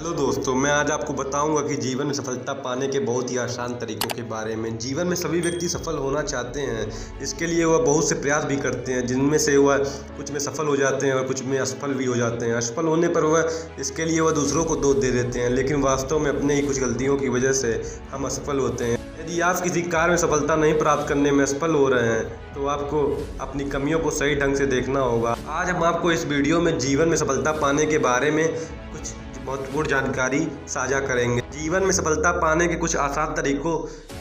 Hello दोस्तों, मैं आज आपको बताऊंगा कि जीवन में सफलता पाने के बहुत ही आसान तरीकों के बारे में। जीवन में सभी व्यक्ति सफल होना चाहते हैं। इसके लिए वह बहुत से प्रयास भी करते हैं, जिनमें से वह कुछ में सफल हो जाते हैं और कुछ में असफल भी हो जाते हैं। असफल होने पर वह इसके लिए वह दूसरों को दोष दे देते हैं, लेकिन वास्तव में अपने ही कुछ गलतियों की वजह से हम असफल होते हैं। यदि आप किसी कार्य में सफलता नहीं प्राप्त करने में असफल हो रहे हैं तो आपको अपनी कमियों को सही ढंग से देखना होगा। आज हम आपको इस वीडियो में जीवन में सफलता पाने के बारे में कुछ महत्वपूर्ण जानकारी साझा करेंगे। जीवन में सफलता पाने के कुछ आसान तरीकों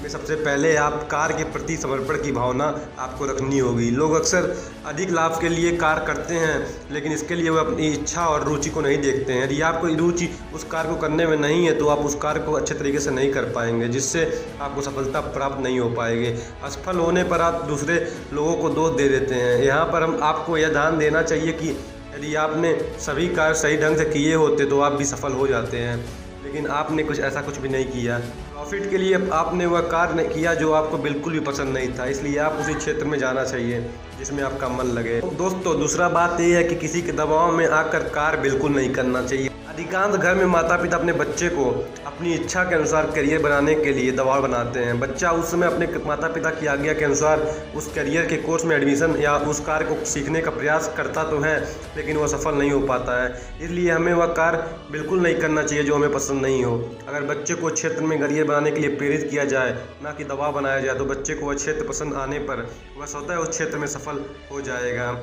में सबसे पहले आप कार्य के प्रति समर्पण की भावना आपको रखनी होगी। लोग अक्सर अधिक लाभ के लिए कार्य करते हैं, लेकिन इसके लिए वो अपनी इच्छा और रुचि को नहीं देखते हैं। यदि आपको रुचि उस कार्य को करने में नहीं है तो आप उस कार्य को अच्छे तरीके से नहीं कर पाएंगे, जिससे आपको सफलता प्राप्त नहीं हो पाएगी। असफल होने पर आप दूसरे लोगों को दोष दे देते हैं। यहाँ पर हम आपको यह ध्यान देना चाहिए कि यदि आपने सभी कार्य सही ढंग से किए होते तो आप भी सफल हो जाते हैं, लेकिन आपने कुछ भी नहीं किया। प्रॉफिट के लिए आपने वह कार्य किया जो आपको बिल्कुल भी पसंद नहीं था, इसलिए आप उसी क्षेत्र में जाना चाहिए जिसमें आपका मन लगे। दोस्तों, दूसरा बात यह है कि किसी के दबाव में आकर कार्य बिल्कुल नहीं करना चाहिए। अधिकांश घर में माता पिता अपने बच्चे को अपनी इच्छा के अनुसार करियर बनाने के लिए दबाव बनाते हैं। बच्चा उस समय अपने माता पिता की आज्ञा के अनुसार उस करियर के कोर्स में एडमिशन या उस कार्य को सीखने का प्रयास करता तो है, लेकिन वह सफल नहीं हो पाता है। इसलिए हमें वह कार्य बिल्कुल नहीं करना चाहिए जो हमें पसंद नहीं हो। अगर बच्चे को क्षेत्र में करियर बनाने के लिए प्रेरित किया जाए, ना कि दबाव बनाया जाए, तो बच्चे को वह क्षेत्र पसंद आने पर वह स्वतः उस क्षेत्र में सफल हो जाएगा।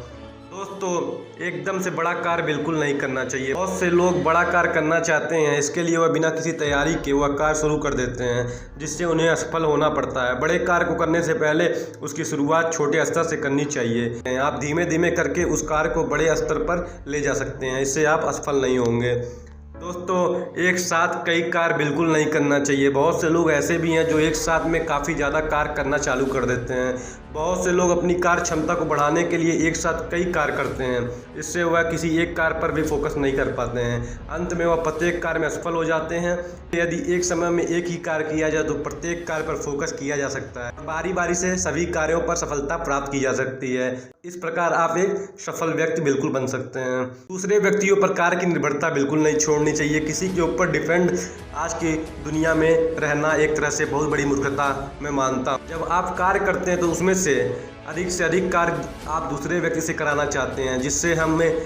दोस्तों, एकदम से बड़ा कार्य बिल्कुल नहीं करना चाहिए। बहुत से लोग बड़ा कार्य करना चाहते हैं, इसके लिए वह बिना किसी तैयारी के वह कार्य शुरू कर देते हैं, जिससे उन्हें असफल होना पड़ता है। बड़े कार्य को करने से पहले उसकी शुरुआत छोटे स्तर से करनी चाहिए। आप धीमे धीमे करके उस कार्य को बड़े स्तर पर ले जा सकते हैं, इससे आप असफल नहीं होंगे। दोस्तों, एक साथ कई कार्य बिल्कुल नहीं करना चाहिए। बहुत से लोग ऐसे भी हैं जो एक साथ में काफ़ी ज़्यादा कार्य करना चालू कर देते हैं। बहुत से लोग अपनी कार्य क्षमता को बढ़ाने के लिए एक साथ कई कार्य करते हैं, इससे वह किसी एक कार्य पर भी फोकस नहीं कर पाते हैं। अंत में वह प्रत्येक कार्य में असफल हो जाते हैं। यदि एक समय में एक ही कार्य किया जाए तो प्रत्येक कार्य पर फोकस किया जा सकता है। बारी बारी से सभी कार्यों पर सफलता प्राप्त की जा सकती है। इस प्रकार आप एक सफल व्यक्ति बिल्कुल बन सकते हैं। दूसरे व्यक्तियों पर कार्य की निर्भरता बिल्कुल नहीं छोड़नी चाहिए। किसी के ऊपर डिपेंड आज की दुनिया में रहना एक तरह से बहुत बड़ी मूर्खता मैं मानता हूँ। जब आप कार्य करते हैं तो उसमें से अधिक कार्य आप दूसरे व्यक्ति से कराना चाहते हैं, जिससे हमें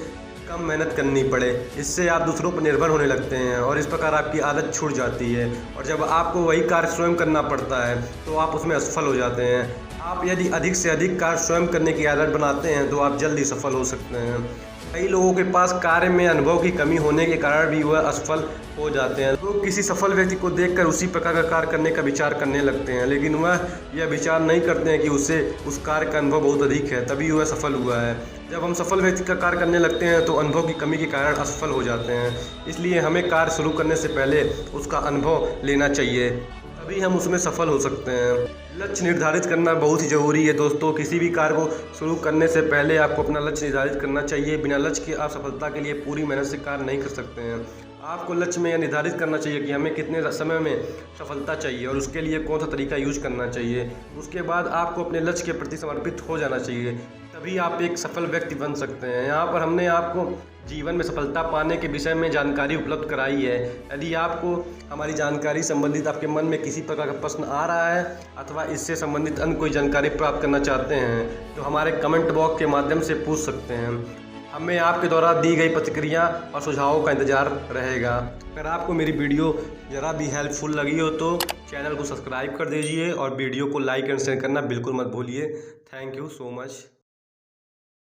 कम मेहनत करनी पड़े। इससे आप दूसरों पर निर्भर होने लगते हैं और इस प्रकार आपकी आदत छूट जाती है, और जब आपको वही कार्य स्वयं करना पड़ता है तो आप उसमें असफल हो जाते हैं। आप यदि अधिक से अधिक कार्य स्वयं करने की आदत बनाते हैं तो आप जल्दी सफल हो सकते हैं। कई लोगों के पास कार्य में अनुभव की कमी होने के कारण भी वह असफल हो जाते हैं। लोग किसी सफल व्यक्ति को देखकर उसी प्रकार का कार्य करने का विचार करने लगते हैं, लेकिन वह यह विचार नहीं करते हैं कि उसे उस कार्य का अनुभव बहुत अधिक है, तभी वह सफल हुआ है। जब हम सफल व्यक्ति का कार्य करने लगते हैं तो अनुभव की कमी के कारण असफल हो जाते हैं। इसलिए हमें कार्य शुरू करने से पहले उसका अनुभव लेना चाहिए, तभी हम उसमें सफल हो सकते हैं। लक्ष्य निर्धारित करना बहुत ही ज़रूरी है। दोस्तों, किसी भी कार्य को शुरू करने से पहले आपको अपना लक्ष्य निर्धारित करना चाहिए। बिना लक्ष्य के आप सफलता के लिए पूरी मेहनत से कार्य नहीं कर सकते हैं। आपको लक्ष्य में यह निर्धारित करना चाहिए कि हमें कितने समय में सफलता चाहिए और उसके लिए कौन सा तरीका यूज करना चाहिए। उसके बाद आपको अपने लक्ष्य के प्रति समर्पित हो जाना चाहिए, तभी आप एक सफल व्यक्ति बन सकते हैं। यहाँ पर हमने आपको जीवन में सफलता पाने के विषय में जानकारी उपलब्ध कराई है। यदि आपको हमारी जानकारी संबंधित आपके मन में किसी प्रकार का प्रश्न आ रहा है अथवा इससे संबंधित अन्य कोई जानकारी प्राप्त करना चाहते हैं तो हमारे कमेंट बॉक्स के माध्यम से पूछ सकते हैं। हमें आपके द्वारा दी गई प्रतिक्रिया और सुझावों का इंतजार रहेगा। अगर आपको मेरी वीडियो ज़रा भी हेल्पफुल लगी हो तो चैनल को सब्सक्राइब कर दीजिए और वीडियो को लाइक एंड शेयर करना बिल्कुल मत भूलिए। Thank you so much.